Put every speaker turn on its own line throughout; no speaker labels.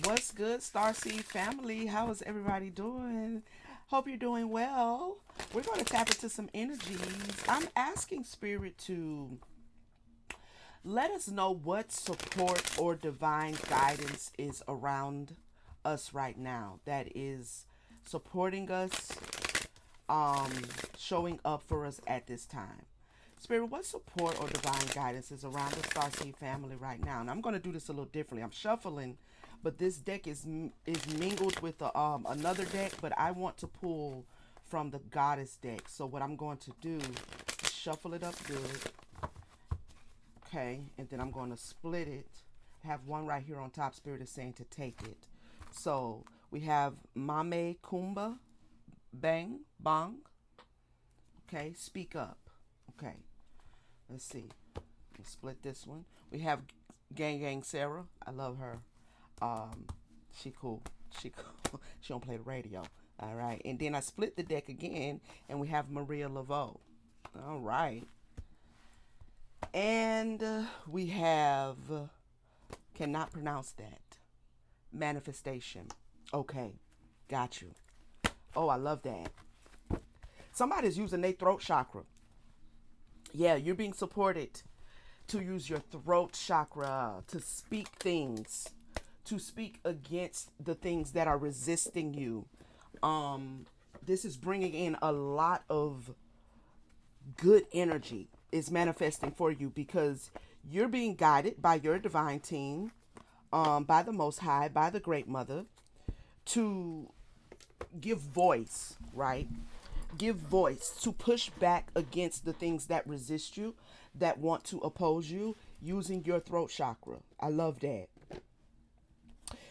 What's good, Starseed family? How is everybody doing? Hope you're doing well. We're going to tap into some energies. I'm asking Spirit to let us know what support or divine guidance is around us right now that is supporting us, um, showing up for us at this time. Spirit, what support or divine guidance is around the Starseed family right now? And I'm going to do this a little differently. I'm shuffling, but this deck is mingled with another deck. But I want to pull from the Goddess deck. So what I'm going to do is shuffle it up good, okay, and then I'm going to split it. I have one right here on top. Spirit is saying to take it. So we have Mame Kumba, Bang Bang. Okay, speak up. Okay, let's see. Let's split this one. We have Gang Gang Sarah. I love her. Um, she cool. She cool. She don't play the radio. All right. And then I split the deck again, and we have Maria Laveau. All right. And we have cannot pronounce that manifestation. Okay, got you. Oh, I love that. Somebody's using their throat chakra. Yeah, you're being supported to use your throat chakra to speak things, to speak against the things that are resisting you. This is bringing in a lot of good energy is manifesting for you because you're being guided by your divine team, by the Most High, by the Great Mother, to give voice, right? Give voice to push back against the things that resist you, that want to oppose you using your throat chakra. I love that.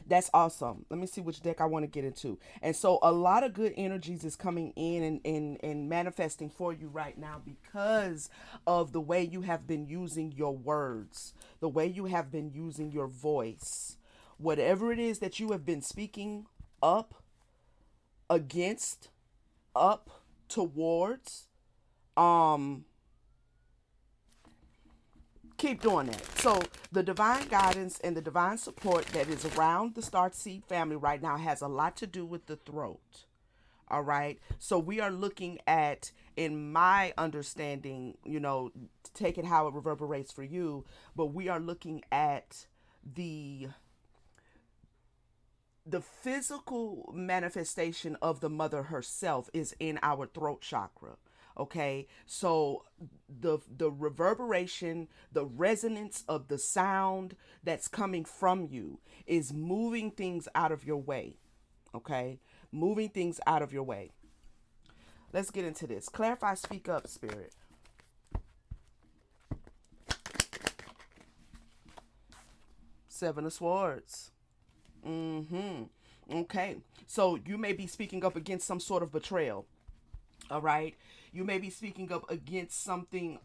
That's awesome. Let me see which deck I want to get into. And so a lot of good energies is coming in and manifesting for you right now because of the way you have been using your words, the way you have been using your voice. Whatever it is that you have been speaking up against, up towards, um keep doing that. So the divine guidance and the divine support that is around the Star Seed family right now has a lot to do with the throat. All right. So we are looking at, in my understanding, take it how it reverberates for you, but we are looking at the the physical manifestation of the mother herself is in our throat chakra. Okay, so the reverberation, the resonance of the sound that's coming from you is moving things out of your way. Okay, moving things out of your way. Let's get into this. Clarify, speak up, spirit. Seven of Swords. Mm-hmm. Okay. So you may be speaking up against some sort of betrayal. All right. You may be speaking up against something.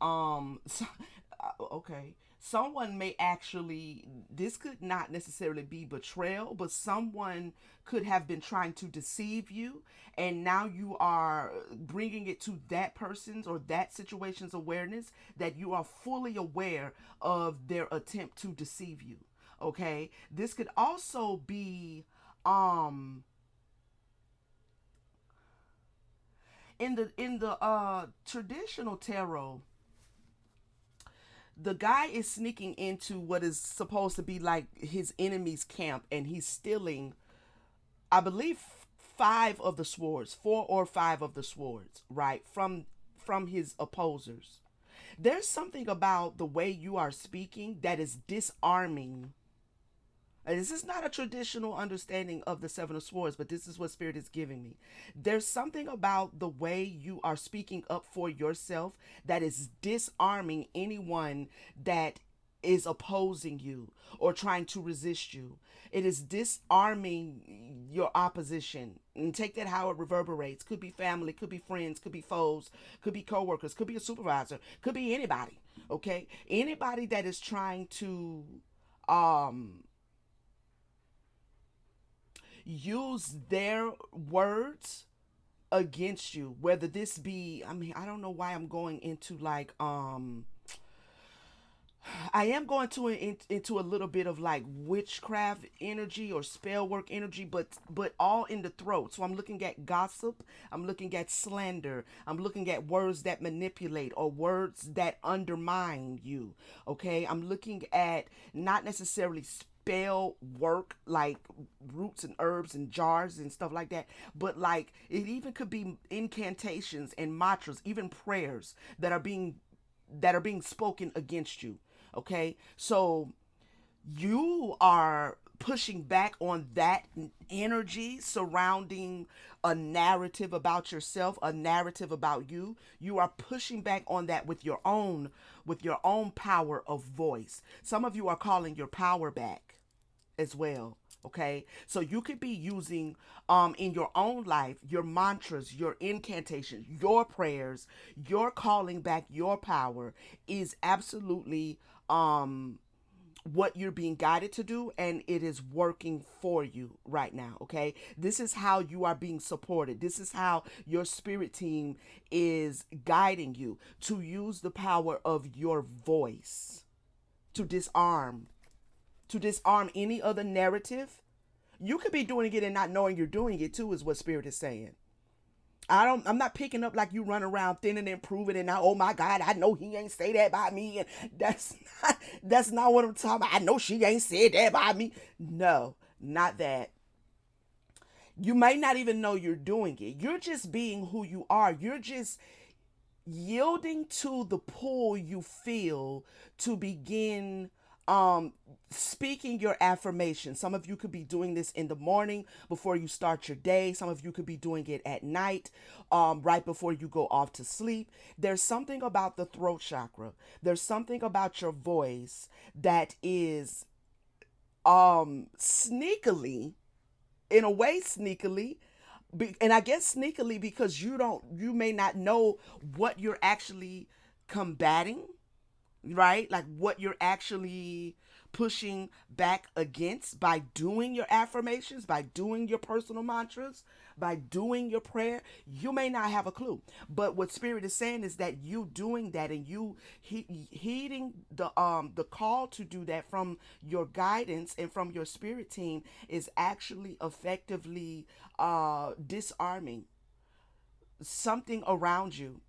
Okay. Someone may actually. This could not necessarily be betrayal, but someone could have been trying to deceive you, and now you are bringing it to that person's or that situation's awareness that you are fully aware of their attempt to deceive you. Okay. This could also be um in the traditional tarot, the guy is sneaking into what is supposed to be like his enemy's camp, and he's stealing, I believe, five of the swords, four or five of the swords, right, from his opposers. There's something about the way you are speaking that is disarming. And this is not a traditional understanding of the Seven of Swords, but this is what Spirit is giving me. There's something about the way you are speaking up for yourself that is disarming anyone that is opposing you or trying to resist you. It is disarming your opposition. And take that how it reverberates. Could be family, could be friends, could be foes, could be coworkers, could be a supervisor, could be anybody. Okay? Anybody that is trying to um use their words against you, whether this be, I mean, I don't know why I'm going into like I am going to into a little bit of like witchcraft energy or spell work energy, but all in the throat. So I'm looking at gossip, I'm looking at slander, I'm looking at words that manipulate or words that undermine you. Okay, I'm looking at not necessarily spell work like roots and herbs and jars and stuff like that, but like it even could be incantations and mantras, even prayers that are being spoken against you. Okay, so you are pushing back on that energy surrounding a narrative about yourself, a narrative about you. You are pushing back on that with your own power of voice. Some of you are calling your power back as well. Okay, so you could be using in your own life your mantras, your incantations, your prayers, your calling back your power is absolutely what you're being guided to do, and it is working for you right now. Okay, this is how you are being supported. This is how your spirit team is guiding you to use the power of your voice to disarm any other narrative. You could be doing it and not knowing you're doing it too, is what spirit is saying. I'm not picking up like you run around thinning and proving and now, oh my God, I know he ain't say that by me. And that's not what I'm talking about. I know she ain't said that by me. No, not that. You might not even know you're doing it. You're just being who you are. You're just yielding to the pull you feel to begin speaking your affirmation. Some of you could be doing this in the morning before you start your day. Some of you could be doing it at night, right before you go off to sleep. There's something about the throat chakra. There's something about your voice that is sneakily, in a way sneakily, and I guess sneakily because you may not know what you're actually combating, right? Like what you're actually pushing back against by doing your affirmations, by doing your personal mantras, by doing your prayer. You may not have a clue. But what spirit is saying is that you doing that and you heeding the call to do that from your guidance and from your spirit team is actually effectively disarming something around you,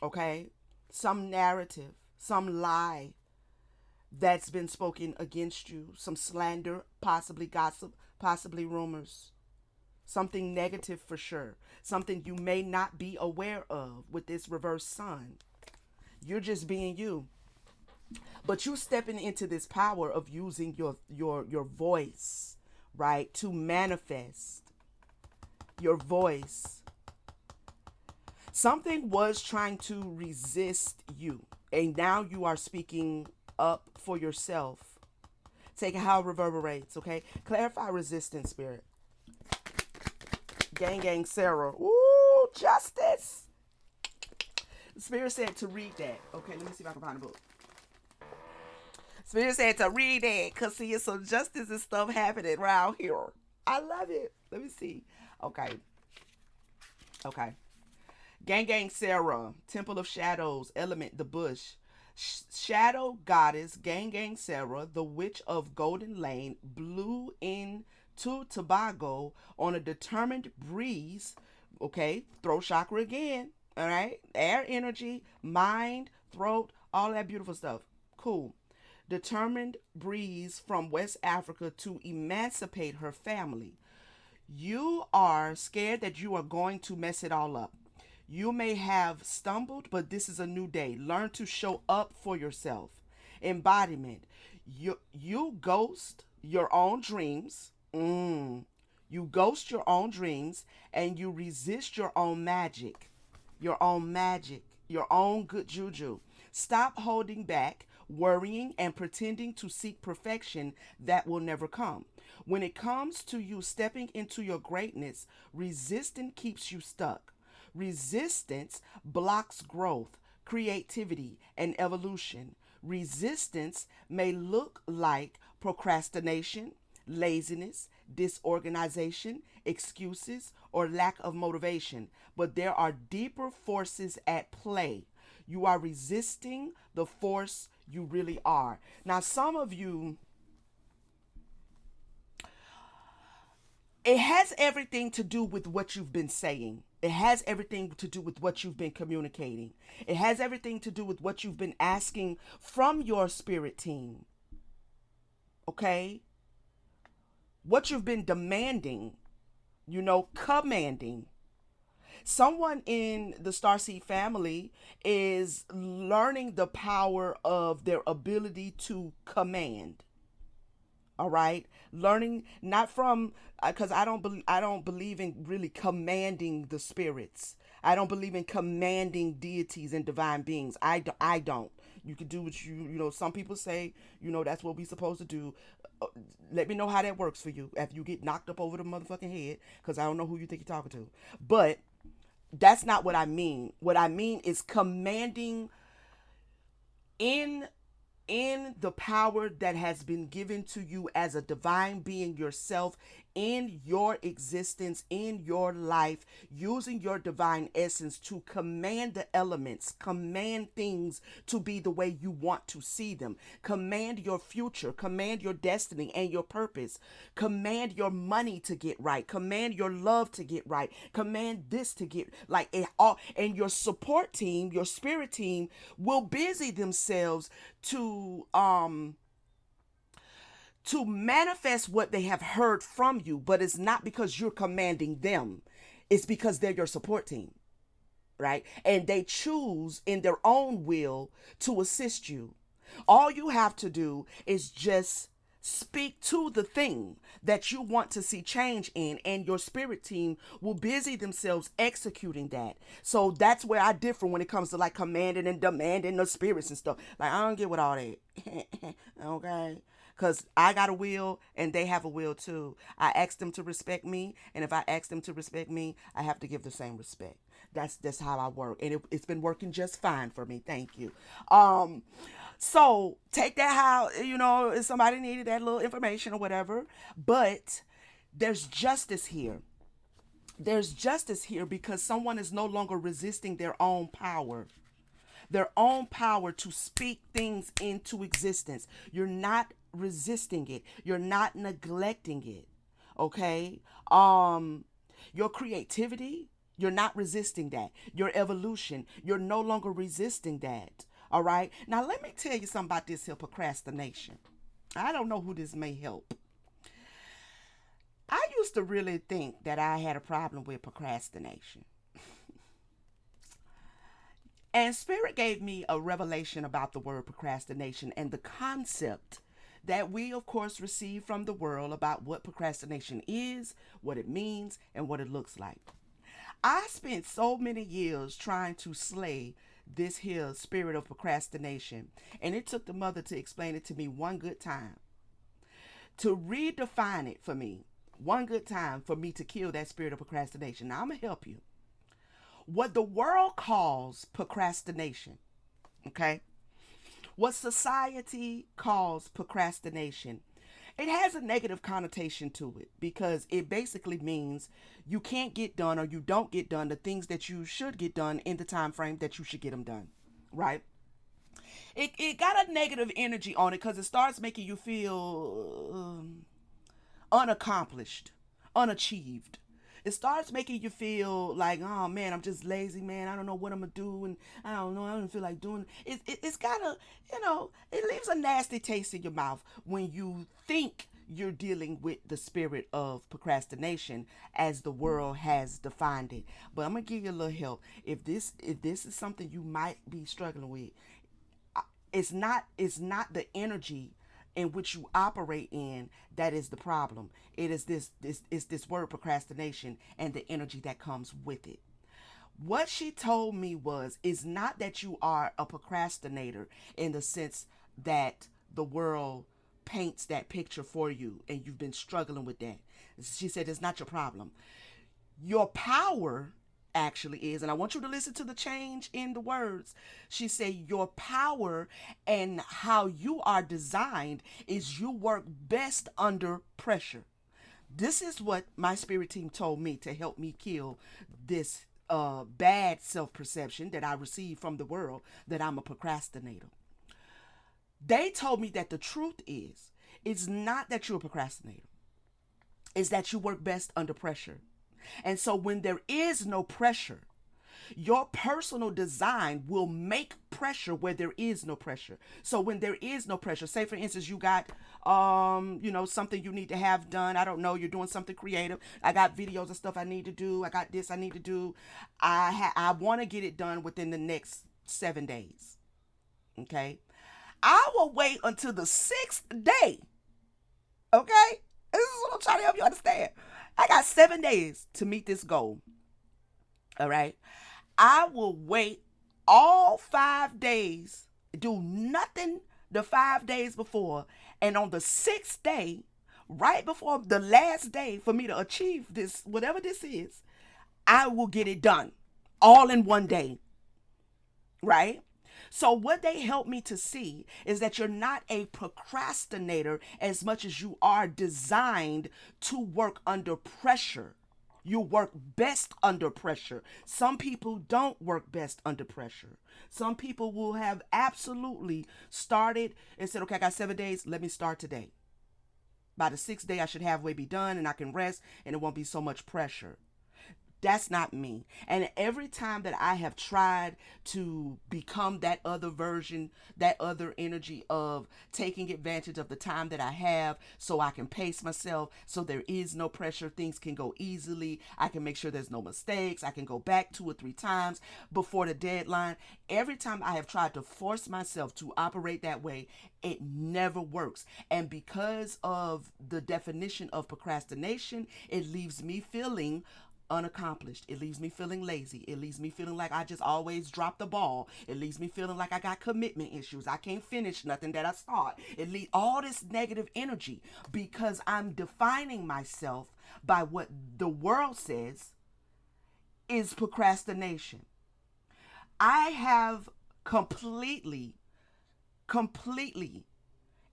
okay? Some narrative, some lie that's been spoken against you, some slander, possibly gossip, possibly rumors, something negative for sure, something you may not be aware of with this reverse sun. You're just being you. But you stepping into this power of using your voice, right, to manifest your voice. Something was trying to resist you, and now you are speaking up for yourself. Take how it reverberates, okay? Clarify resistance, spirit. Gang, gang, Sarah. Ooh, justice. Spirit said to read that. Okay, let me see if I can find a book. Spirit said to read that because see, it's some justice and stuff happening around here. I love it. Let me see. Okay. Okay. Gang Gang Sarah, Temple of Shadows, Element, the Bush. Shadow Goddess, Gang Gang Sarah, the Witch of Golden Lane, blew into Tobago on a determined breeze. Okay, throat chakra again. All right, air energy, mind, throat, all that beautiful stuff. Cool. Determined breeze from West Africa to emancipate her family. You are scared that you are going to mess it all up. You may have stumbled, but this is a new day. Learn to show up for yourself. Embodiment. You ghost your own dreams. You ghost your own dreams and you resist your own magic. Your own magic. Your own good juju. Stop holding back, worrying, and pretending to seek perfection that will never come. When it comes to you stepping into your greatness, resistance keeps you stuck. Resistance blocks growth, creativity, and evolution. Resistance may look like procrastination, laziness, disorganization, excuses, or lack of motivation, but there are deeper forces at play. You are resisting the force You really are. Now, some of you, it has everything to do with what you've been saying. It has everything to do with what you've been communicating. It has everything to do with what you've been asking from your spirit team. Okay? What you've been demanding, commanding. Someone in the Starseed family is learning the power of their ability to command. All right, learning not from, because I don't believe in really commanding the spirits. I don't believe in commanding deities and divine beings. I don't. You can do what some people say, that's what we supposed to do. Uh, Let me know how that works for you after you get knocked up over the motherfucking head, because I don't know who you think you're talking to. But that's not what I mean. What I mean is commanding in the power that has been given to you as a divine being yourself, in your existence, in your life, using your divine essence to command the elements, command things to be the way you want to see them, command your future, command your destiny and your purpose, command your money to get right, command your love to get right, command this to get like it all. And your support team, your spirit team, will busy themselves to manifest what they have heard from you. But it's not because you're commanding them, it's because they're your support team, right? And they choose in their own will to assist you. All you have to do is just speak to the thing that you want to see change in, and your spirit team will busy themselves executing that. So that's where I differ when it comes to like commanding and demanding the spirits and stuff. Like, I don't get with all that. Okay? Because I got a will and they have a will too. I ask them to respect me, and if I ask them to respect me, I have to give the same respect. That's how I work, and it's been working just fine for me. Thank you. So take that how if somebody needed that little information or whatever, but there's justice here. There's justice here because someone is no longer resisting their own power to speak things into existence. You're not resisting it. You're not neglecting it. Okay? Your creativity, you're not resisting that. Your evolution, you're no longer resisting that. All right? Now let me tell you something about this here procrastination. I don't know who this may help. I used to really think that I had a problem with procrastination. And Spirit gave me a revelation about the word procrastination and the concept that we, of course, receive from the world about what procrastination is, what it means, and what it looks like. I spent so many years trying to slay this here spirit of procrastination, and it took the mother to explain it to me one good time, to redefine it for me one good time for me to kill that spirit of procrastination. Now, I'm going to help you. What the world calls procrastination, okay? What society calls procrastination, it has a negative connotation to it because it basically means you can't get done or you don't get done the things that you should get done in the time frame that you should get them done, right? It got a negative energy on it because it starts making you feel unaccomplished, unachieved. It starts making you feel like, oh man, I'm just lazy, man. I don't know what I'm gonna do, and I don't know. I don't feel like doing it. It's got a, it leaves a nasty taste in your mouth when you think you're dealing with the spirit of procrastination as the world has defined it. But I'm gonna give you a little help. If this is something you might be struggling with, it's not the energy in which you operate in that is the problem. It is this word procrastination and the energy that comes with it. What she told me was, is not that you are a procrastinator in the sense that the world paints that picture for you and you've been struggling with that. She said it's not your problem. Your power actually is, and I want you to listen to the change in the words. She said your power and how you are designed is you work best under pressure. This is what my spirit team told me to help me kill this bad self-perception that I received from the world, that I'm a procrastinator. They told me that the truth is, it's not that you're a procrastinator. It's that you work best under pressure. And so when there is no pressure, your personal design will make pressure where there is no pressure. So when there is no pressure, say for instance you got something you need to have done. I don't know, you're doing something creative. I got videos of stuff I need to do. I got this I need to do. I want to get it done within the next 7 days. Okay? I will wait until the 6th day. Okay? This is what I'm trying to help you understand. I got 7 days to meet this goal. All right? I will wait all 5 days, do nothing the 5 days before, and on the 6th day, right before the last day for me to achieve this, whatever this is, I will get it done all in one day, right? So, what they help me to see is that you're not a procrastinator as much as you are designed to work under pressure. You work best under pressure. Some people don't work best under pressure. Some people will have absolutely started and said, okay, I got 7 days. Let me start today. By the 6th day, I should halfway be done and I can rest and it won't be so much pressure. That's not me. And every time that I have tried to become that other version, that other energy of taking advantage of the time that I have so I can pace myself, so there is no pressure, things can go easily, I can make sure there's no mistakes, I can go back 2 or 3 times before the deadline. Every time I have tried to force myself to operate that way, it never works. And because of the definition of procrastination, it leaves me feeling unaccomplished. It leaves me feeling lazy. It leaves me feeling like I just always drop the ball. It leaves me feeling like I got commitment issues. I can't finish nothing that I start. It leaves all this negative energy because I'm defining myself by what the world says is procrastination. I have completely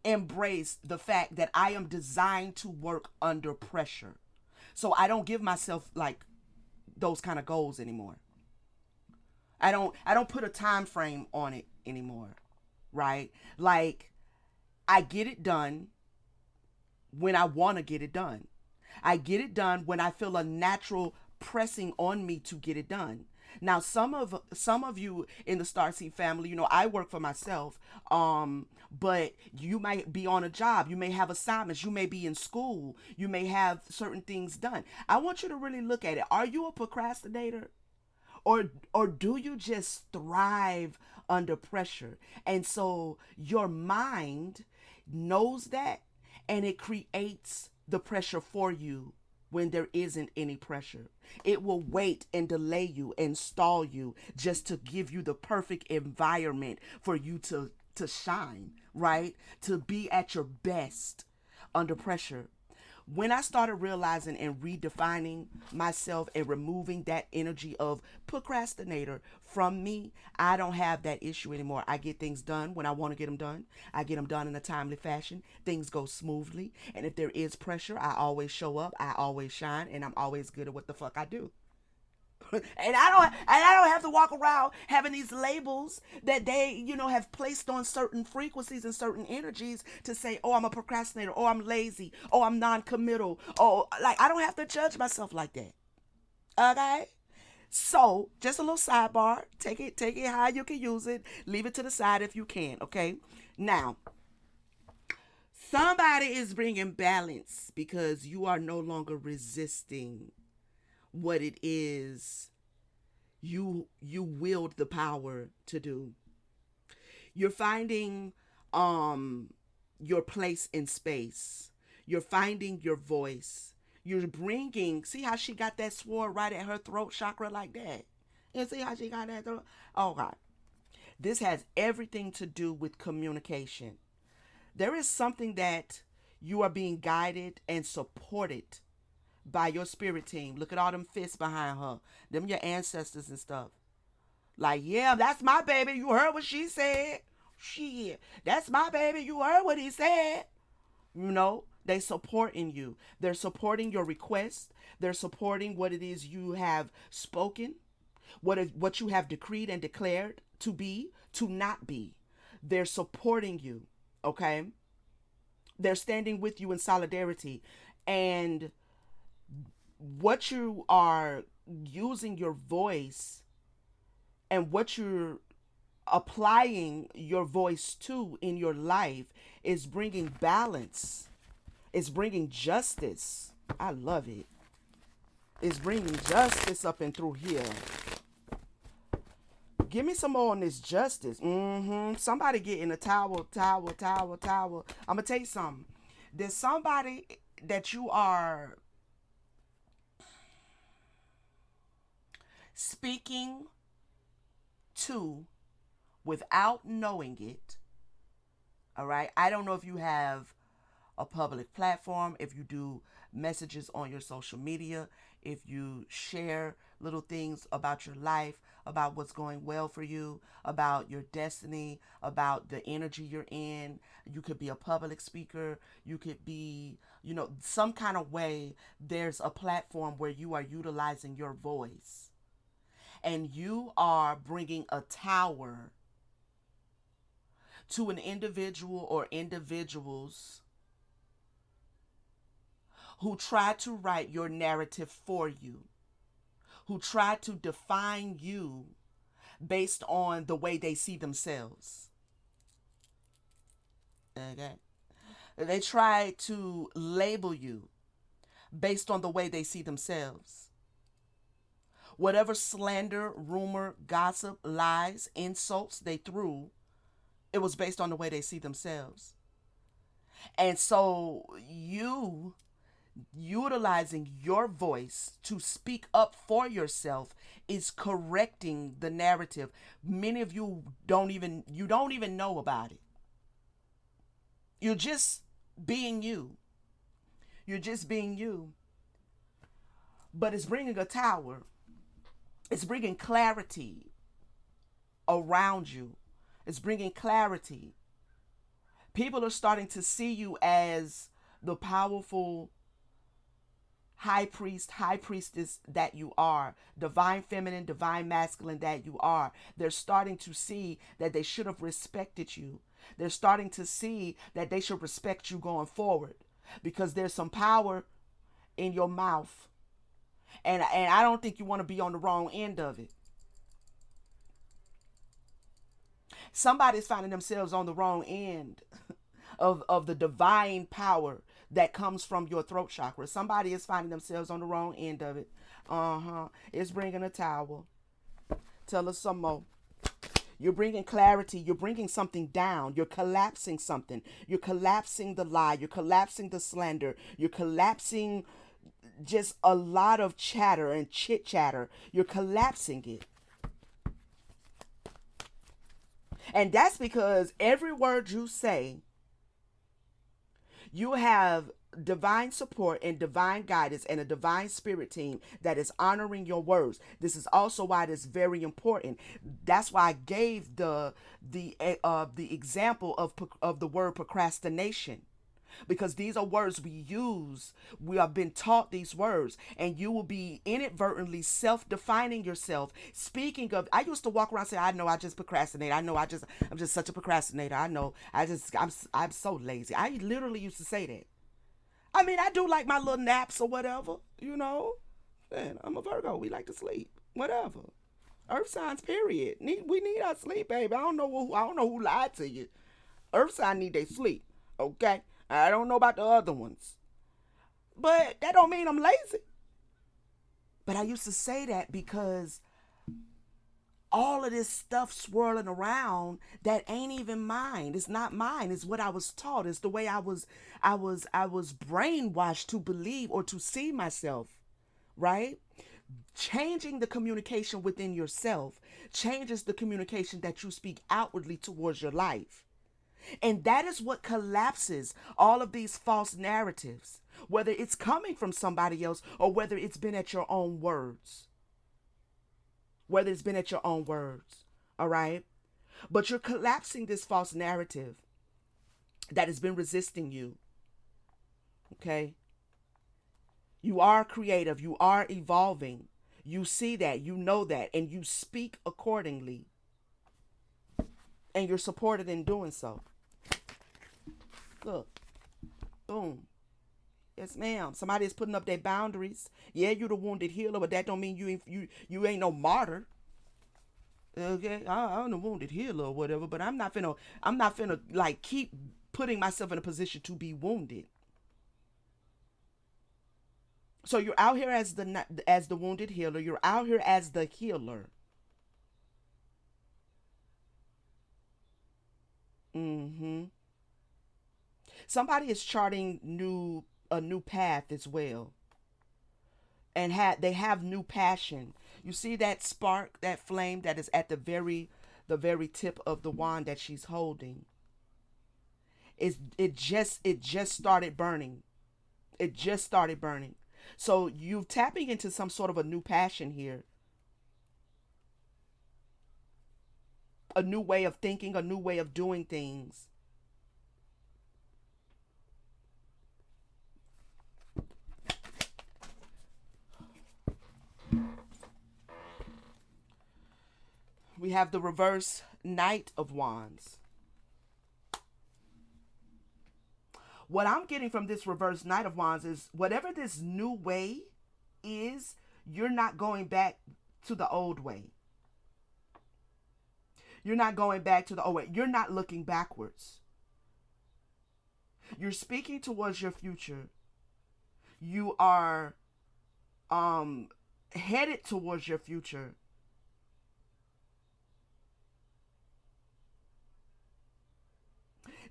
embraced the fact that I am designed to work under pressure. So I don't give myself like those kind of goals anymore. I don't put a time frame on it anymore, right? Like I get it done when I want to get it done. I get it done when I feel a natural pressing on me to get it done. Now, some of you in the Starseed family, I work for myself. But you might be on a job, you may have assignments, you may be in school, you may have certain things done. I want you to really look at it. Are you a procrastinator? Or do you just thrive under pressure? And so your mind knows that and it creates the pressure for you when there isn't any pressure. It will wait and delay you and stall you just to give you the perfect environment for you to shine, right? To be at your best under pressure. When I started realizing and redefining myself and removing that energy of procrastinator from me, I don't have that issue anymore. I get things done when I want to get them done. I get them done in a timely fashion. Things go smoothly. And if there is pressure, I always show up. I always shine. And I'm always good at what the fuck I do. And I don't have to walk around having these labels that they have placed on certain frequencies and certain energies to say, oh, I'm a procrastinator, oh, I'm lazy, oh, I'm non-committal, oh, like I don't have to judge myself like that. Okay. So just a little sidebar, take it how you can use it, leave it to the side if you can. Okay. Now, somebody is bringing balance because you are no longer resisting what it is you wield the power to do. You're finding your place in space. You're finding your voice. You're bringing, see how she got that sword right at her throat chakra like that? You see how she got that throat? Oh God. This has everything to do with communication. There is something that you are being guided and supported by your spirit team. Look at all them fists behind her. Them your ancestors and stuff. Like, yeah, that's my baby. You heard what she said. Shit. That's my baby. You heard what he said. They supporting you. They're supporting your requests. They're supporting what it is you have spoken. What you have decreed and declared to be, to not be. They're supporting you. Okay? They're standing with you in solidarity. And what you are using your voice and what you're applying your voice to in your life is bringing balance, it's bringing justice. I love it. It's bringing justice up and through here. Give me some more on this justice. Somebody get in a towel. I'm gonna tell you something. There's somebody that you are speaking to without knowing it. All right. I don't know if you have a public platform, if you do messages on your social media, if you share little things about your life, about what's going well for you, about your destiny, about the energy you're in. You could be a public speaker, you could be, some kind of way. There's a platform where you are utilizing your voice and you are bringing a tower to an individual or individuals who try to write your narrative for you, who try to define you based on the way they see themselves. Okay? They try to label you based on the way they see themselves. Whatever slander, rumor, gossip, lies, insults they threw, it was based on the way they see themselves. And so you utilizing your voice to speak up for yourself is correcting the narrative. Many of you don't even know about it. You're just being you. You're just being you. But it's bringing a tower. It's bringing clarity around you. It's bringing clarity. People are starting to see you as the powerful high priest, high priestess that you are, divine feminine, divine masculine that you are. They're starting to see that they should have respected you. They're starting to see that they should respect you going forward because there's some power in your mouth. And I don't think you want to be on the wrong end of it. Somebody's finding themselves on the wrong end of the divine power that comes from your throat chakra. Somebody is finding themselves on the wrong end of it. It's bringing a towel. Tell us some more. You're bringing clarity. You're bringing something down. You're collapsing something. You're collapsing the lie. You're collapsing the slander. You're collapsing just a lot of chatter and chit chatter. You're collapsing it. And that's because every word you say, you have divine support and divine guidance and a divine spirit team that is honoring your words. This is also why it is very important. That's why I gave the example of the word procrastination. Because these are words we use. We have been taught these words, and you will be inadvertently self-defining yourself. Speaking of, I used to walk around and say, I know I just procrastinate. I'm just such a procrastinator. I know I'm so lazy. I literally used to say that. I mean, I do like my little naps or whatever, And I'm a Virgo. We like to sleep, whatever. Earth signs, period. We need our sleep, baby. I don't know who lied to you. Earth sign need their sleep, okay? I don't know about the other ones. But that don't mean I'm lazy. But I used to say that because all of this stuff swirling around that ain't even mine. It's not mine. It's what I was taught. It's the way I was brainwashed to believe or to see myself, right? Changing the communication within yourself changes the communication that you speak outwardly towards your life. And that is what collapses all of these false narratives, whether it's coming from somebody else or whether it's been at your own words. Whether it's been at your own words, all right? But you're collapsing this false narrative that has been resisting you, okay? You are creative. You are evolving. You see that. You know that. And you speak accordingly. And you're supported in doing so. Look, boom. Yes, ma'am. Somebody is putting up their boundaries. Yeah, you the wounded healer, but that don't mean you ain't no martyr. Okay, I'm the wounded healer or whatever, but I'm not finna like keep putting myself in a position to be wounded. So you're out here as the wounded healer. You're out here as the healer. Mm-hmm. Somebody is charting a new path as well, and they have new passion. You see that spark, that flame that is at the very tip of the wand that she's holding. It just started burning. It just started burning. So you tapping into some sort of a new passion here, a new way of thinking, a new way of doing things. We have the reverse Knight of Wands. What I'm getting from this reverse Knight of Wands is whatever this new way is, you're not going back to the old way. You're not going back to the old way. You're not looking backwards. You're speaking towards your future. You are um headed towards your future.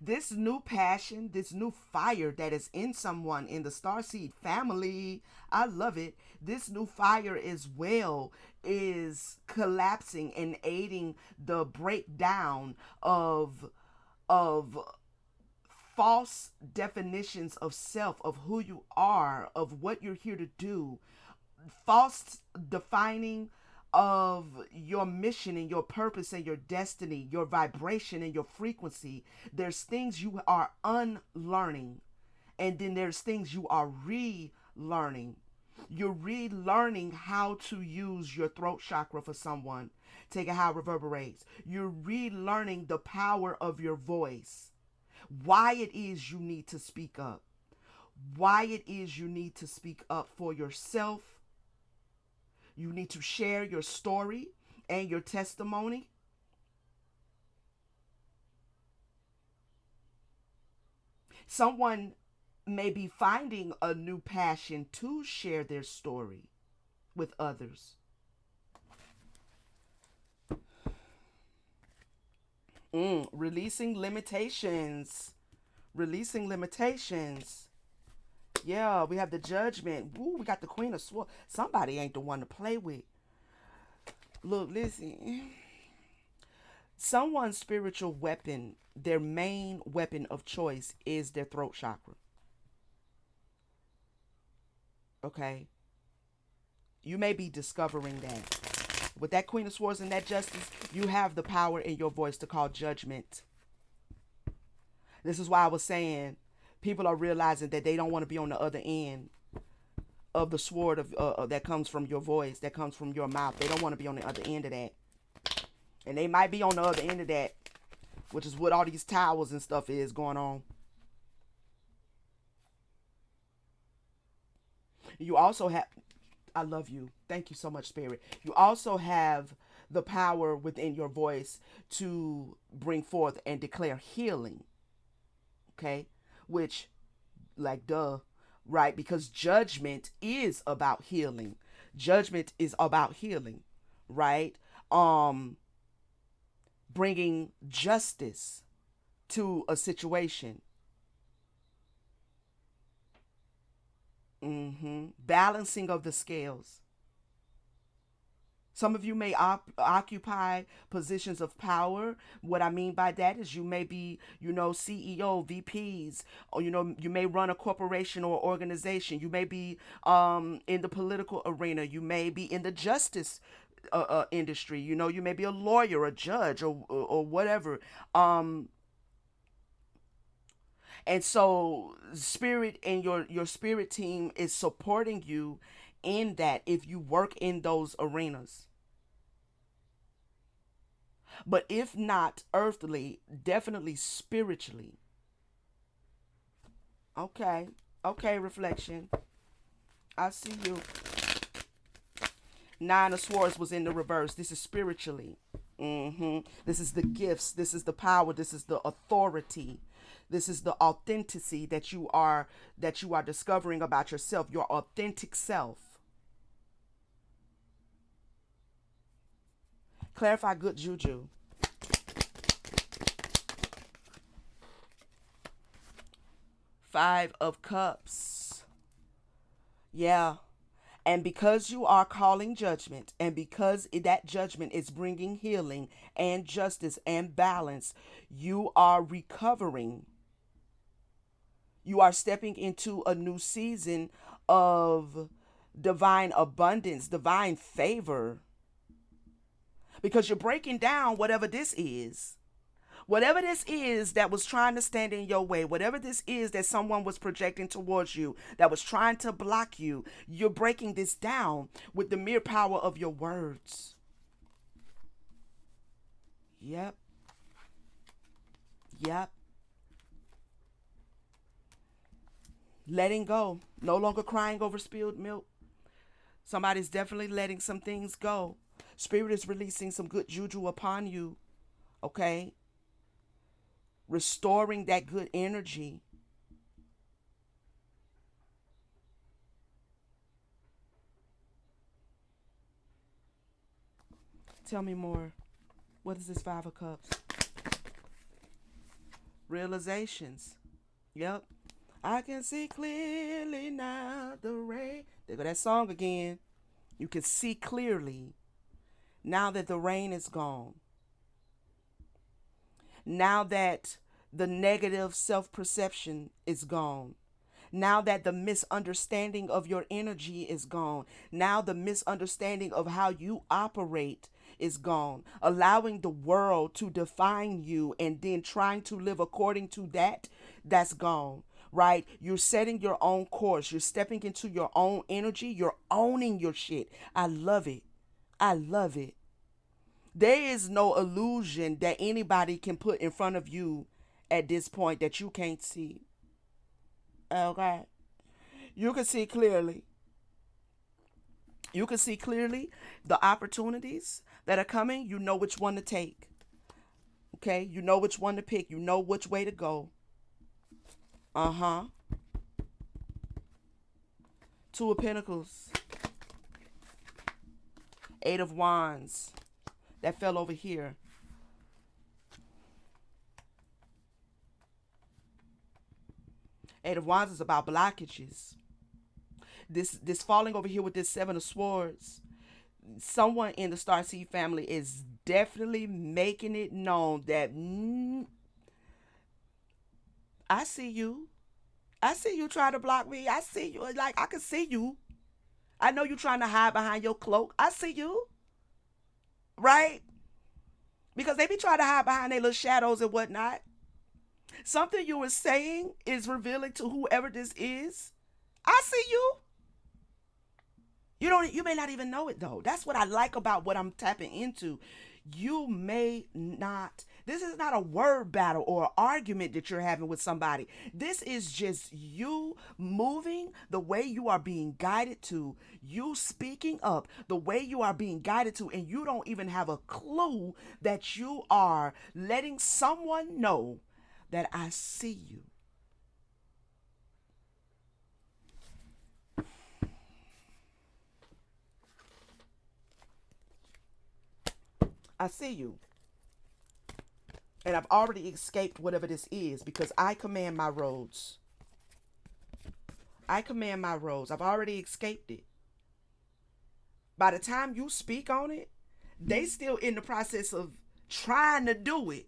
This new passion, this new fire that is in someone in the Starseed family, I love it. This new fire as well is collapsing and aiding the breakdown of false definitions of self, of who you are, of what you're here to do, false defining of your mission and your purpose and your destiny, your vibration and your frequency. There's things you are unlearning, and then there's things you are relearning. You're relearning how to use your throat chakra for someone. Take it how it reverberates. You're relearning the power of your voice, why it is you need to speak up, why it is you need to speak up for yourself. You need to share your story and your testimony. Someone may be finding a new passion to share their story with others. Releasing limitations. Releasing limitations. Yeah, we have the judgment. Woo, we got the Queen of Swords. Somebody ain't the one to play with. Look, listen. Someone's spiritual weapon, their main weapon of choice is their throat chakra. Okay? You may be discovering that. With that Queen of Swords and that Justice, you have the power in your voice to call judgment. This is why I was saying people are realizing that they don't want to be on the other end of the sword that comes from your voice, that comes from your mouth. They don't want to be on the other end of that. And they might be on the other end of that, which is what all these towers and stuff is going on. You also have, I love you. Thank you so much, Spirit. You also have the power within your voice to bring forth and declare healing. Okay? Which, like, duh, right? Because judgment is about healing. Judgment is about healing, right? Bringing justice to a situation. Balancing of the scales. Some of you may occupy positions of power. What I mean by that is you may be, CEO, VPs, or, you may run a corporation or organization. You may be in the political arena. You may be in the justice industry. You may be a lawyer, a judge, or whatever. And so spirit and your spirit team is supporting you in that if you work in those arenas. But if not earthly, definitely spiritually. Okay. Okay, reflection. I see you. Nine of Swords was in the reverse. This is spiritually. This is the gifts. This is the power. This is the authority. This is the authenticity that you are discovering about yourself. Your authentic self. Clarify good juju. Five of Cups. Yeah. And because you are calling judgment, and because that judgment is bringing healing and justice and balance, you are recovering. You are stepping into a new season of divine abundance, divine favor, because you're breaking down whatever this is. Whatever this is that was trying to stand in your way, whatever this is that someone was projecting towards you, that was trying to block you, you're breaking this down with the mere power of your words. Yep. Yep. Letting go. No longer crying over spilled milk. Somebody's definitely letting some things go. Spirit is releasing some good juju upon you. Okay? Restoring that good energy. Tell me more. What is this Five of Cups? Realizations. Yep. I can see clearly now the rain. There go that song again. You can see clearly now that the rain is gone. Now that the negative self-perception is gone. Now that the misunderstanding of your energy is gone. Now the misunderstanding of how you operate is gone. Allowing the world to define you and then trying to live according to that, that's gone. Right? You're setting your own course. You're stepping into your own energy. You're owning your shit. I love it. I love it. There is no illusion that anybody can put in front of you at this point that you can't see. Okay? You can see clearly. You can see clearly the opportunities that are coming. You know which one to take. Okay? You know which one to pick. You know which way to go. Uh-huh. Two of Pentacles. Eight of Wands. That fell over here. Eight of Wands is about blockages. This falling over here with this Seven of Swords. Someone in the Starseed family is definitely making it known that I see you. I see you trying to block me. I see you. Like, I can see you. I know you trying to hide behind your cloak. I see you. Right? Because they be trying to hide behind their little shadows and whatnot. Something you were saying is revealing to whoever this is. I see you. You may not even know it though. That's what I like about what I'm tapping into. You may not. This is not a word battle or an argument that you're having with somebody. This is just you moving the way you are being guided to. You speaking up the way you are being guided to, and you don't even have a clue that you are letting someone know that I see you. I see you. And I've already escaped whatever this is because I command my roads. I command my roads. I've already escaped it. By the time you speak on it, they still in the process of trying to do it.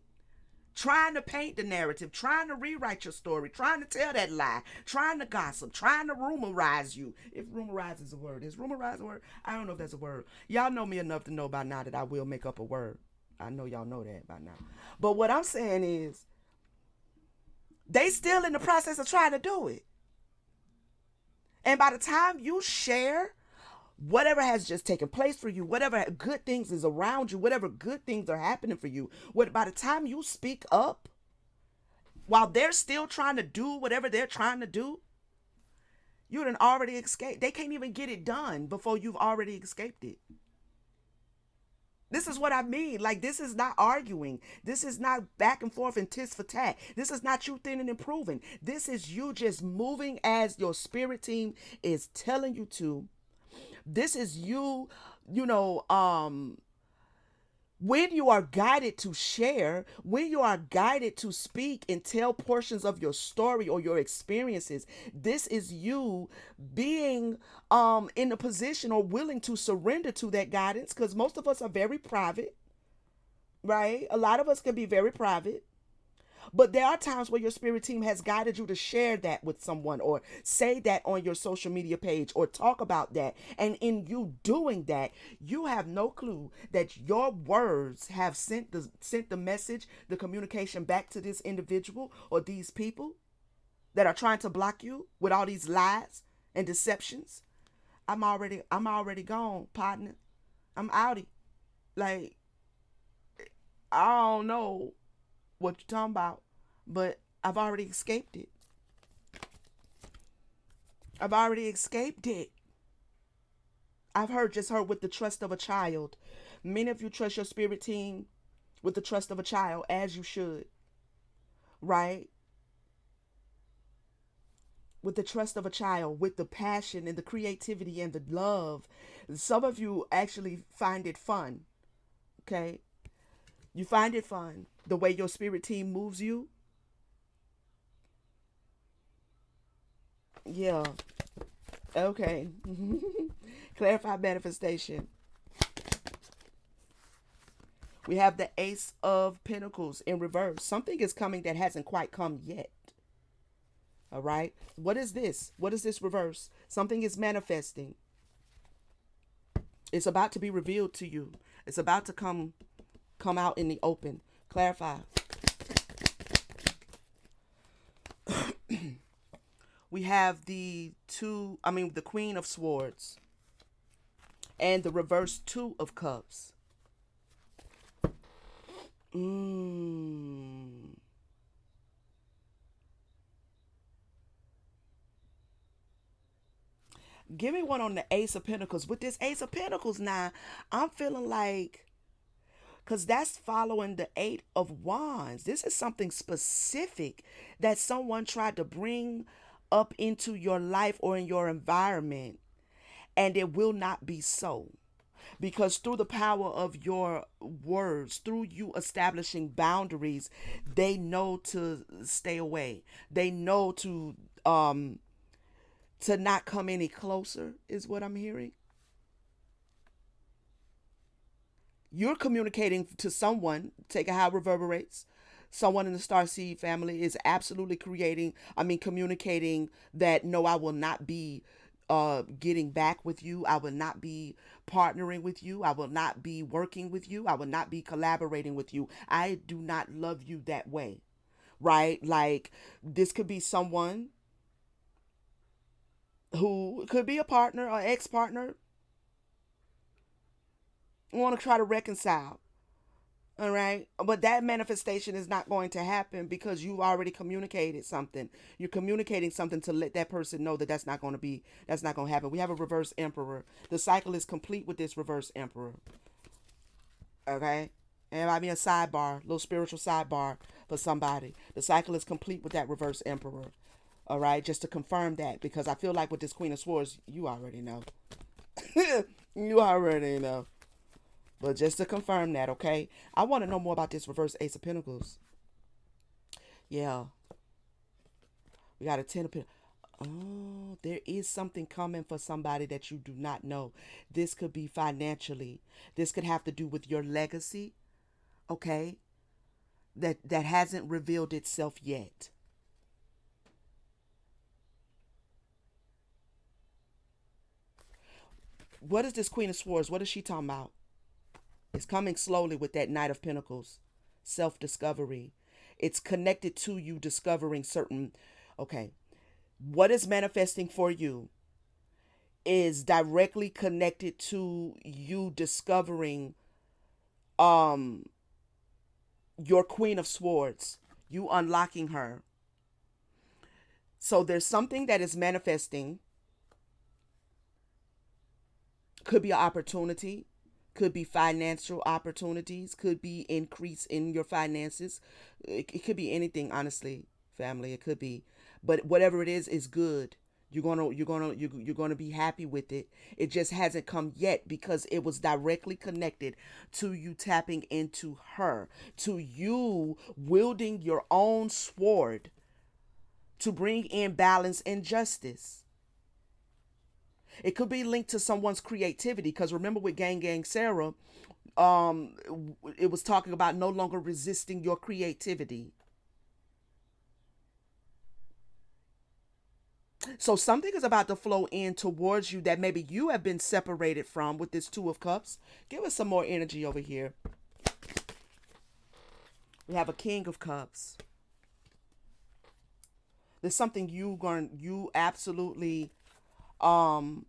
Trying to paint the narrative, trying to rewrite your story, trying to tell that lie, trying to gossip, trying to rumorize you. If rumorize is a word. Is rumorize a word? I don't know if that's a word. Y'all know me enough to know by now that I will make up a word. I know y'all know that by now. But what I'm saying is, they still in the process of trying to do it. And by the time you share whatever has just taken place for you, whatever good things is around you, whatever good things are happening for you, by the time you speak up, while they're still trying to do whatever they're trying to do, you done already escaped. They can't even get it done before you've already escaped it. This is what I mean. Like, this is not arguing. This is not back and forth and tis for tat. This is not you thinning and improving. This is you just moving as your spirit team is telling you to. This is you, you know, when you are guided to share, when you are guided to speak and tell portions of your story or your experiences, this is you being in a position or willing to surrender to that guidance, because most of us are very private, right? A lot of us can be very private. But there are times where your spirit team has guided you to share that with someone or say that on your social media page or talk about that. And in you doing that, you have no clue that your words have sent the message, the communication back to this individual or these people that are trying to block you with all these lies and deceptions. I'm already gone, partner. I'm outie. Like, I don't know what you're talking about, but I've already escaped it. I've already escaped it. Just heard with the trust of a child. Many of you trust your spirit team with the trust of a child, as you should, right? With the trust of a child, with the passion and the creativity and the love. Some of you actually find it fun, okay? You find it fun the way your spirit team moves you. Yeah. Okay. Clarify manifestation. We have the Ace of Pentacles in reverse. Something is coming that hasn't quite come yet. All right. What is this? What is this reverse? Something is manifesting. It's about to be revealed to you. It's about to come out in the open. Clarify. We have the Queen of Swords and the reverse Two of Cups. Give me one on the Ace of Pentacles. With this Ace of Pentacles now, I'm feeling like, because that's following the Eight of Wands. This is something specific that someone tried to bring up into your life or in your environment, and it will not be so. Because through the power of your words, through you establishing boundaries, they know to stay away. They know to not come any closer, is what I'm hearing. You're communicating to someone, take how it reverberates. Someone in the Starseed family is absolutely communicating that no, I will not be getting back with you. I will not be partnering with you. I will not be working with you. I will not be collaborating with you. I do not love you that way. Right? Like, this could be someone who could be a partner or ex-partner, want to try to reconcile. All right. But that manifestation is not going to happen because you've already communicated something. You're communicating something to let that person know that that's not going to happen. We have a reverse Emperor. The cycle is complete with this reverse Emperor. Okay. And I mean a sidebar, little spiritual sidebar for somebody. The cycle is complete with that reverse Emperor. All right. Just to confirm that, because I feel like with this Queen of Swords, you already know. You already know. But just to confirm that, okay? I want to know more about this reverse Ace of Pentacles. Yeah. We got a Ten of Pentacles. Oh, there is something coming for somebody that you do not know. This could be financially. This could have to do with your legacy, okay? That hasn't revealed itself yet. What is this Queen of Swords? What is she talking about? It's coming slowly with that Knight of Pentacles. Self-discovery. It's connected to you discovering certain... Okay. What is manifesting for you is directly connected to you discovering your Queen of Swords. You unlocking her. So there's something that is manifesting. Could be an opportunity, could be financial opportunities, could be increase in your finances. It could be anything, honestly, family. It could be, but whatever it is good. You're gonna be happy with it. It just hasn't come yet because it was directly connected to you tapping into her, to you wielding your own sword to bring in balance and justice. It could be linked to someone's creativity because remember with Gang Sarah, um, it was talking about no longer resisting your creativity. So something is about to flow in towards you that maybe you have been separated from with this Two of Cups. Give us some more energy over here. We have a King of Cups. There's something you absolutely um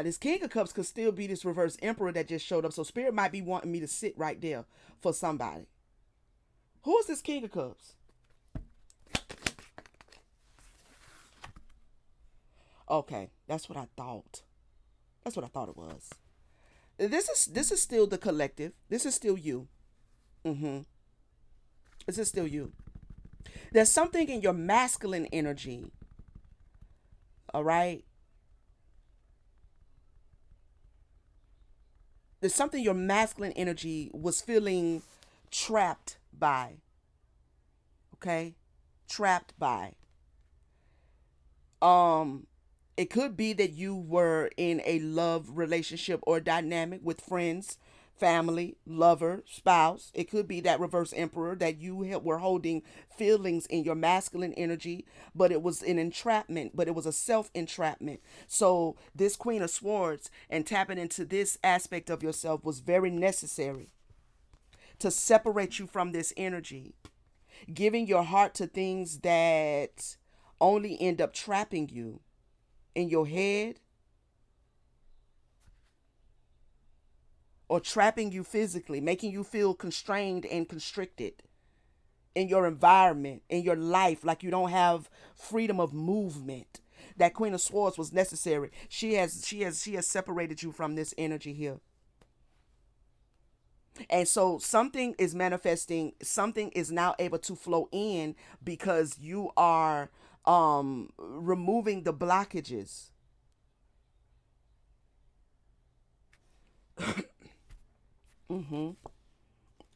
this King of Cups could still be this reverse Emperor that just showed up. So Spirit might be wanting me to sit right there for somebody. Who is this King of Cups? Okay, that's what I thought. That's what I thought it was. This is still the collective. This is still you. Mm-hmm. This is still you. There's something in your masculine energy. All right. There's something your masculine energy was feeling trapped by. Okay, trapped by. Um, it could be that you were in a love relationship or dynamic with friends, family, lover, spouse. It could be that reverse emperor that you were holding feelings in your masculine energy, but it was an entrapment, but it was a self entrapment. So, this Queen of Swords and tapping into this aspect of yourself was very necessary to separate you from this energy, giving your heart to things that only end up trapping you in your head or trapping you physically, making you feel constrained and constricted in your environment, in your life, like you don't have freedom of movement. That Queen of Swords was necessary. She has separated you from this energy here. And so something is manifesting, something is now able to flow in because you are removing the blockages. Mm-hmm.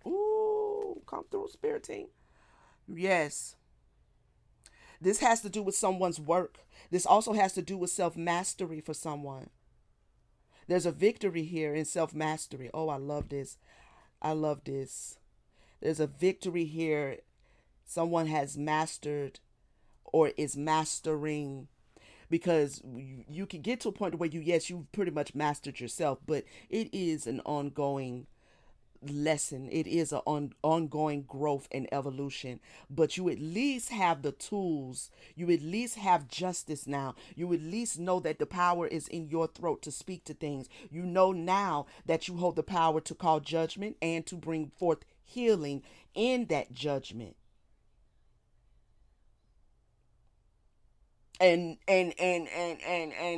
Ooh, come through, spirit team. Yes. This has to do with someone's work. This also has to do with self mastery for someone. There's a victory here in self mastery. Oh, I love this. I love this. There's a victory here. Someone has mastered or is mastering because you can get to a point where yes, you've pretty much mastered yourself, but it is an ongoing lesson. It is an ongoing growth and evolution, but you at least have the tools. You at least have justice now. You at least know that the power is in your throat to speak to things. You know now that you hold the power to call judgment and to bring forth healing in that judgment. And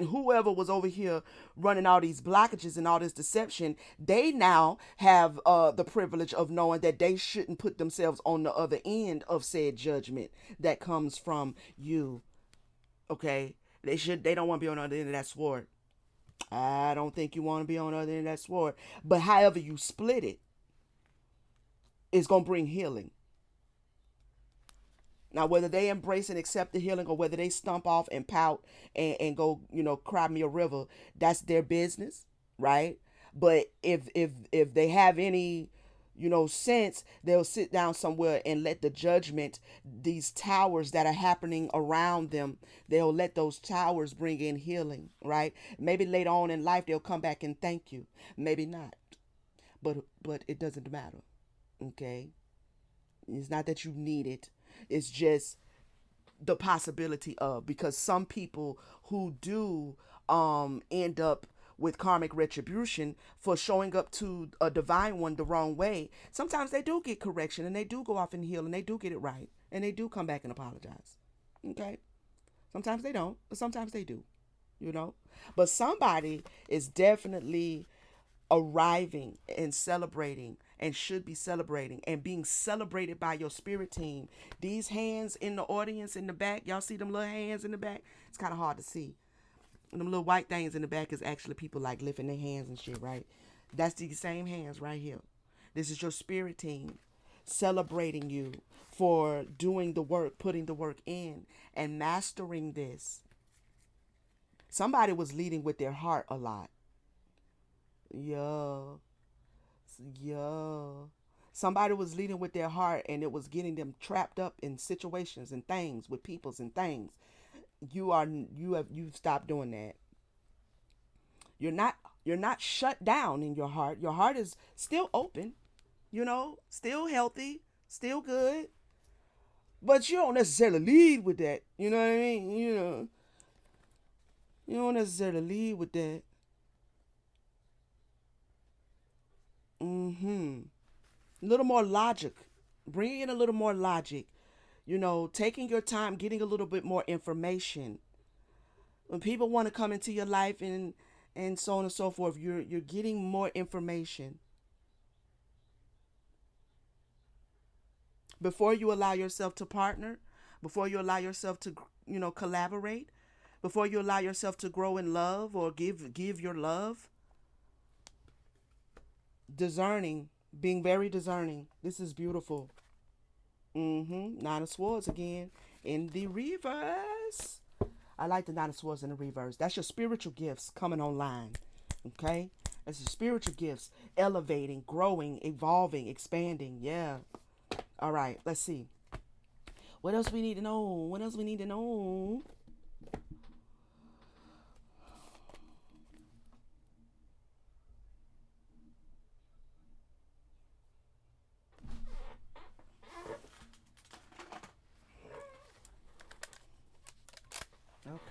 whoever was over here running all these blockages and all this deception, they now have the privilege of knowing that they shouldn't put themselves on the other end of said judgment that comes from you. Okay, they don't want to be on the other end of that sword. I don't think you want to be on the other end of that sword, but however you split it is going to bring healing. Now, whether they embrace and accept the healing or whether they stomp off and pout and go, cry me a river, that's their business, right? But if they have any, sense, they'll sit down somewhere and let the judgment, these towers that are happening around them, they'll let those towers bring in healing, right? Maybe later on in life they'll come back and thank you. Maybe not. But it doesn't matter. Okay? It's not that you need it. It's just the possibility of, because some people who do end up with karmic retribution for showing up to a divine one the wrong way, sometimes they do get correction and they do go off and heal and they do get it right and they do come back and apologize. Okay? Sometimes they don't, but sometimes they do, you know? But somebody is definitely arriving and celebrating and should be celebrating and being celebrated by your spirit team. These hands in the audience in the back, y'all see them little hands in the back? It's kind of hard to see. And them little white things in the back is actually people like lifting their hands and shit, right? That's the same hands right here. This is your spirit team celebrating you for doing the work, putting the work in, and mastering this. Somebody was leading with their heart a lot. Yeah. Yeah. Somebody was leading with their heart and it was getting them trapped up in situations and things with peoples and things. You've stopped doing that. You're not shut down in your heart. Your heart is still open, still healthy, still good. But you don't necessarily lead with that. You know what I mean? You don't necessarily lead with that. Mm-hmm. A little more logic. Bring in a little more logic. Taking your time, getting a little bit more information. When people want to come into your life and so on and so forth, you're getting more information before you allow yourself to partner, before you allow yourself to collaborate, before you allow yourself to grow in love or give your love. Discerning, being very discerning. This is beautiful. Nine of Swords again in the reverse. I like the Nine of Swords in the reverse. That's your spiritual gifts coming online. Okay? That's your spiritual gifts elevating, growing, evolving, expanding. Yeah. All right. Let's see. What else we need to know? What else we need to know?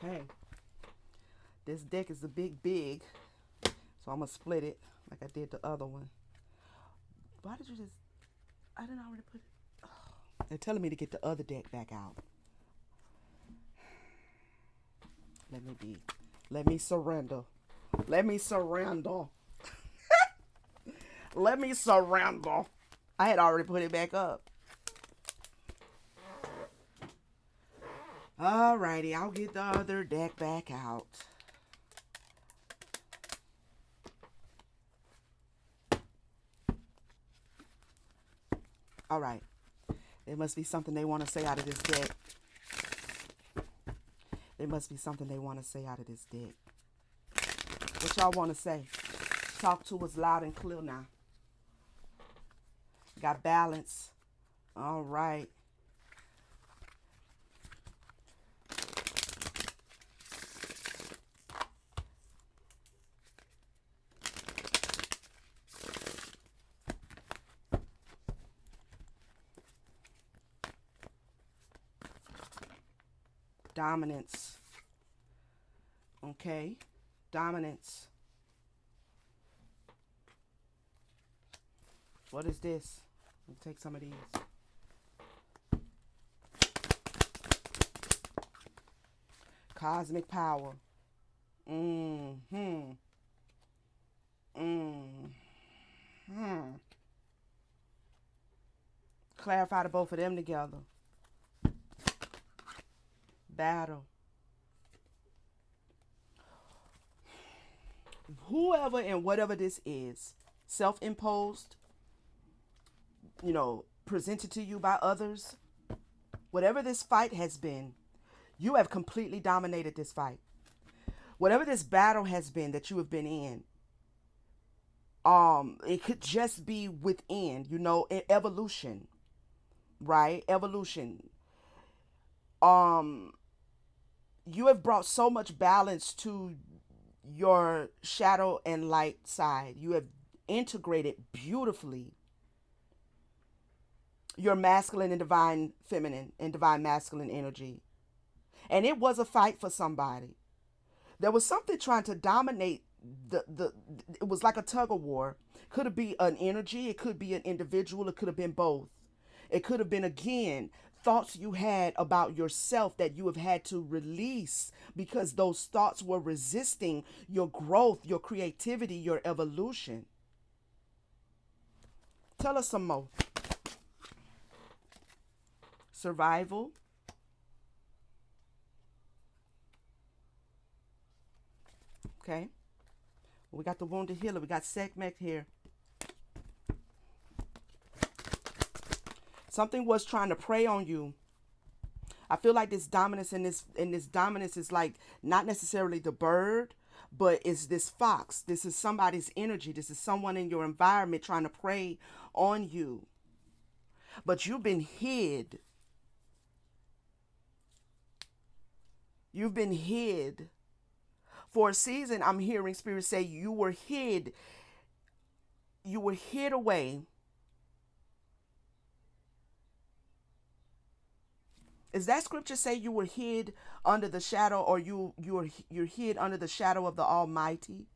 Okay. This deck is a big. So I'm going to split it like I did the other one. Why did you just... I didn't already put it... Oh. They're telling me to get the other deck back out. Let me surrender. Let me surrender. Let me surrender. I had already put it back up. Alrighty, I'll get the other deck back out. Alright. There must be something they want to say out of this deck. There must be something they want to say out of this deck. What y'all want to say? Talk to us loud and clear now. Got balance. Alright. Dominance. Okay. Dominance. What is this? We'll take some of these. Cosmic power. Clarify the both of them together. Battle. Whoever and whatever this is, self-imposed, presented to you by others, whatever this fight has been, you have completely dominated this fight. Whatever this battle has been that you have been in, it could just be within, evolution, right? Evolution. You have brought so much balance to your shadow and light side. You have integrated beautifully your masculine and divine feminine and divine masculine energy. And it was a fight for somebody. There was something trying to dominate the it was like a tug of war. Could it be an energy? It could be an individual. It could have been both. It could have been, again, thoughts you had about yourself that you have had to release because those thoughts were resisting your growth, your creativity, your evolution. Tell us some more. Survival. Okay. We got the wounded healer. We got Sekhmet here. Something was trying to prey on you. I feel like this dominance and this dominance is like not necessarily the bird, but it's this fox. This is somebody's energy. This is someone in your environment trying to prey on you. But you've been hid. You've been hid. For a season, I'm hearing Spirit say you were hid. You were hid away. Is that scripture say you were hid under the shadow, or you're hid under the shadow of the Almighty,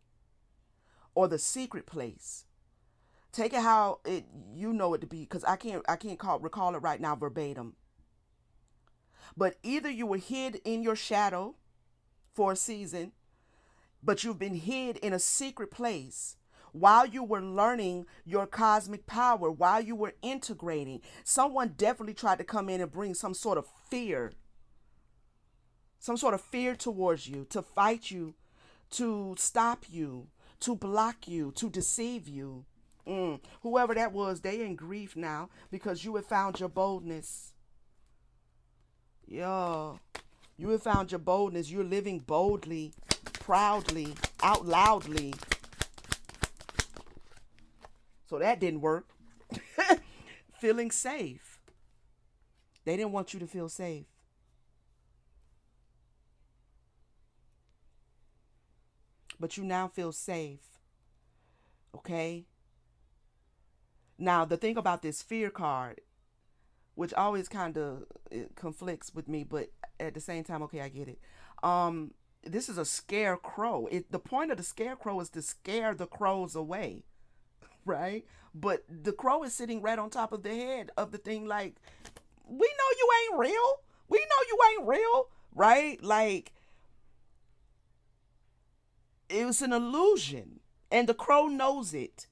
or the secret place? Take it how it you know it to be, because I can't recall it right now verbatim. But either you were hid in your shadow for a season, but you've been hid in a secret place while you were learning your cosmic power, while you were integrating. Someone definitely tried to come in and bring some sort of fear towards you, to fight you, to stop you, to block you, to deceive you. Whoever that was, they in grief now because you have found your boldness. Yeah, you have found your boldness. You're living boldly, proudly, out loudly. So that didn't work. Feeling safe. They didn't want you to feel safe. But you now feel safe. Okay? Now, the thing about this fear card, which always kind of conflicts with me, but at the same time, okay, I get it. This is a scarecrow. The point of the scarecrow is to scare the crows away, right? But the crow is sitting right on top of the head of the thing, like, we know you ain't real. We know you ain't real, right? Like, it was an illusion, and the crow knows it.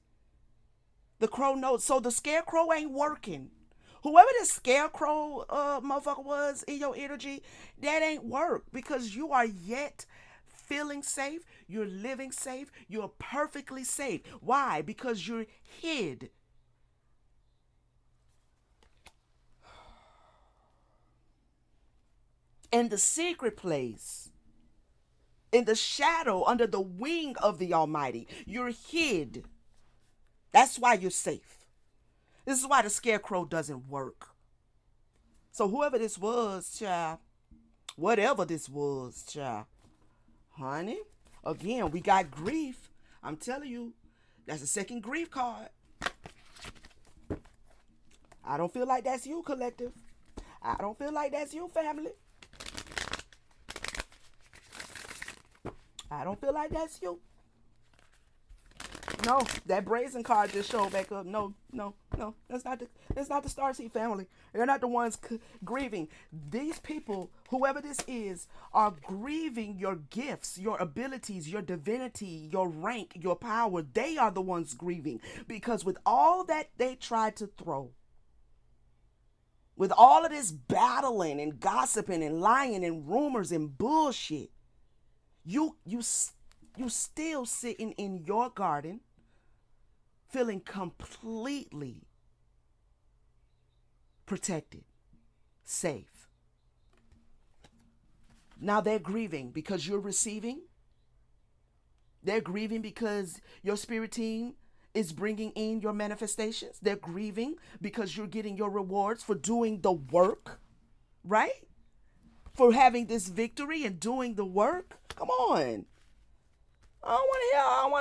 The crow knows. So the scarecrow ain't working. Whoever this scarecrow motherfucker was in your energy, that ain't work, because you are yet feeling safe. You're living safe. You're perfectly safe. Why? Because you're hid. In the secret place, in the shadow, under the wing of the Almighty, you're hid. That's why you're safe. This is why the scarecrow doesn't work. So whoever this was, child, whatever this was, child, honey, again, we got grief. I'm telling you, that's the second grief card. I don't feel like that's you, collective. I don't feel like that's you, family. I don't feel like that's you. No, that brazen card just showed back up. No. That's not the Starseed family. They're not the ones grieving. These people, whoever this is, are grieving your gifts, your abilities, your divinity, your rank, your power. They are the ones grieving, because with all that they tried to throw, with all of this battling and gossiping and lying and rumors and bullshit, you still sitting in your garden, feeling completely protected, safe. Now they're grieving because you're receiving. They're grieving because your spirit team is bringing in your manifestations. They're grieving because you're getting your rewards for doing the work, right? For having this victory and doing the work. Come on. I don't want to hear. I don't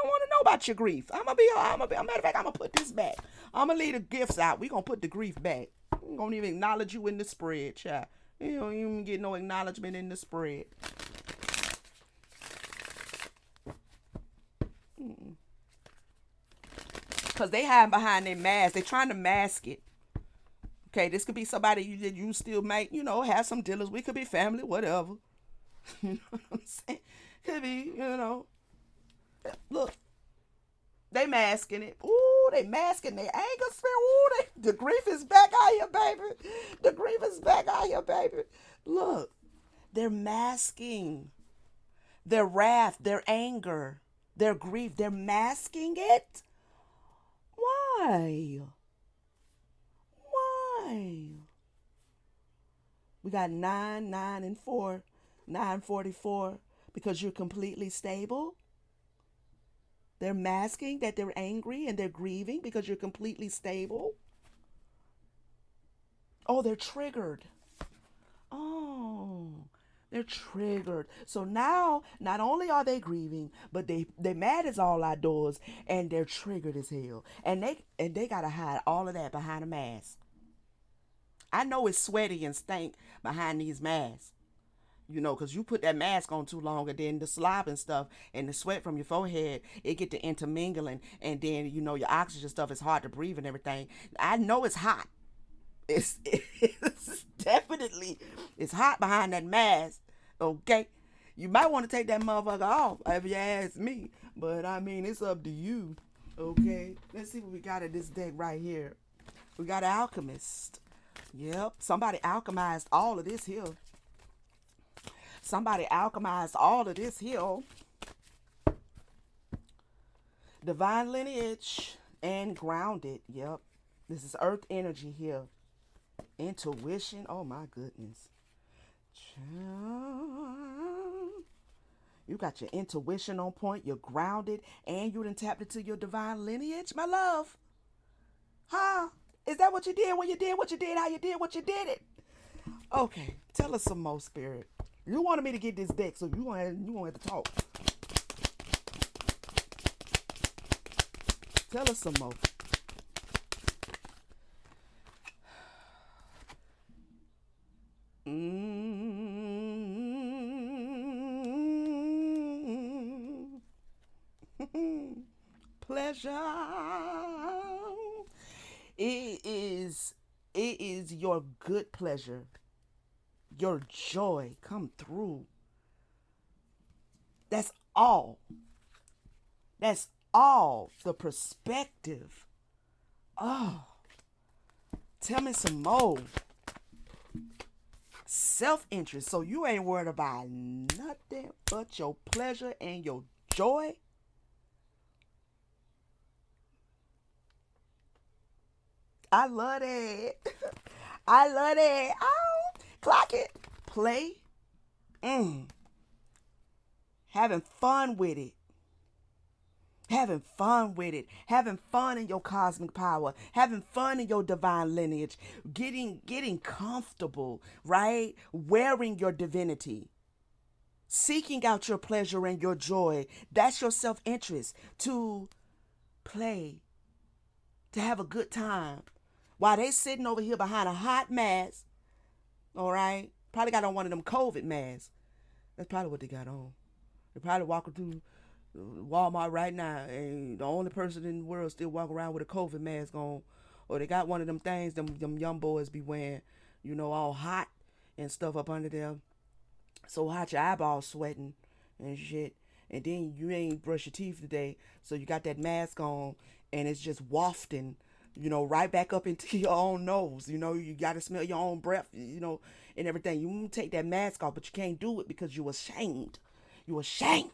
want to know about your grief. Matter of fact, I'm gonna put this back. I'm gonna leave the gifts out. We gonna put the grief back. I'm gonna even acknowledge you in the spread, child. You don't even get no acknowledgement in the spread. Because they hide behind their mask. They trying to mask it. Okay, this could be somebody you still make, have some dealers. We could be family, whatever. You know what I'm saying? Could be, Look, they masking it. Ooh, they masking their anger spirit. Ooh, the grief is back out here, baby. The grief is back out here, baby. Look, they're masking their wrath, their anger, their grief. They're masking it. Why? Why? We got 9, 9, and 4, 944 because you're completely stable. They're masking that they're angry and they're grieving because you're completely stable. Oh, they're triggered. Oh, they're triggered. So now, not only are they grieving, but they mad as all outdoors, and they're triggered as hell. And they gotta hide all of that behind a mask. I know it's sweaty and stank behind these masks. Because you put that mask on too long, and then the slob and stuff and the sweat from your forehead, it get to intermingling, and then your oxygen stuff is hard to breathe and everything. I know it's hot. It's definitely it's hot behind that mask. Okay, you might want to take that motherfucker off if you ask me, but I mean it's up to you. Okay, let's see what we got in this deck right here. We got Alchemist. Yep, somebody alchemized all of this here. Somebody alchemized all of this here. Divine lineage and grounded. Yep, this is earth energy here. Intuition. Oh my goodness. You got your intuition on point. You're grounded, and you done tapped into your divine lineage, my love. Huh? Is that what you did when you did what you did? How you did what you did it? Okay, tell us some more, Spirit. You wanted me to get this deck, so you gonna have to talk. Tell us some more. Pleasure. It is your good pleasure. Your joy come through. That's all. That's all the perspective. Oh, tell me some more. Self-interest. So you ain't worried about nothing but your pleasure and your joy. I love it. I love it. Oh, clock it. Play. Having fun with it. Having fun with it. Having fun in your cosmic power. Having fun in your divine lineage. Getting comfortable, right? Wearing your divinity. Seeking out your pleasure and your joy. That's your self-interest. To play. To have a good time. While they sitting over here behind a hot mask. All right? Probably got on one of them COVID masks. That's probably what they got on. They're probably walking through Walmart right now, and the only person in the world still walking around with a COVID mask on, or they got one of them things them young boys be wearing, all hot and stuff up under there, so hot your eyeballs sweating and shit, and then you ain't brush your teeth today, so you got that mask on, and it's just wafting, right back up into your own nose. You got to smell your own breath, and everything. You take that mask off, but you can't do it because you ashamed. You ashamed.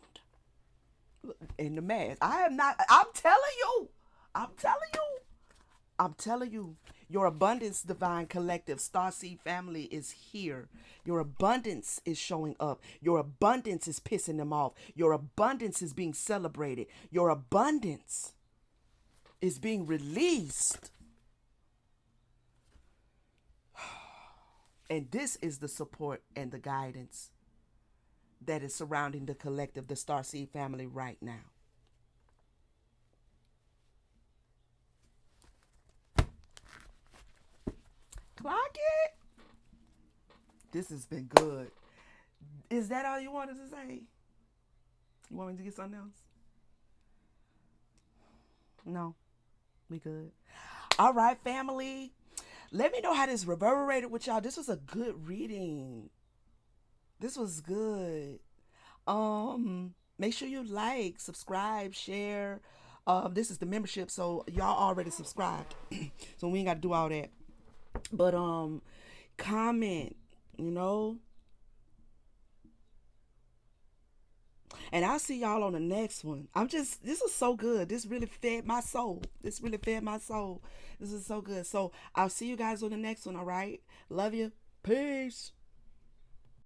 In the mask. I am not. I'm telling you. I'm telling you. I'm telling you. Your abundance, divine collective, Starseed family is here. Your abundance is showing up. Your abundance is pissing them off. Your abundance is being celebrated. Your abundance is being released. And this is the support and the guidance that is surrounding the collective, the Starseed family right now. Clock it. This has been good. Is that all you wanted to say? You want me to get something else? No, we good. All right, family. Let me know how this reverberated with y'all. This was a good reading. This was good. Make sure you like, subscribe, share. This is the membership, so y'all already subscribed. So we ain't gotta do all that. But comment, you know. And I'll see y'all on the next one. This is so good. This really fed my soul. This really fed my soul. This is so good. So I'll see you guys on the next one, all right? Love you. Peace.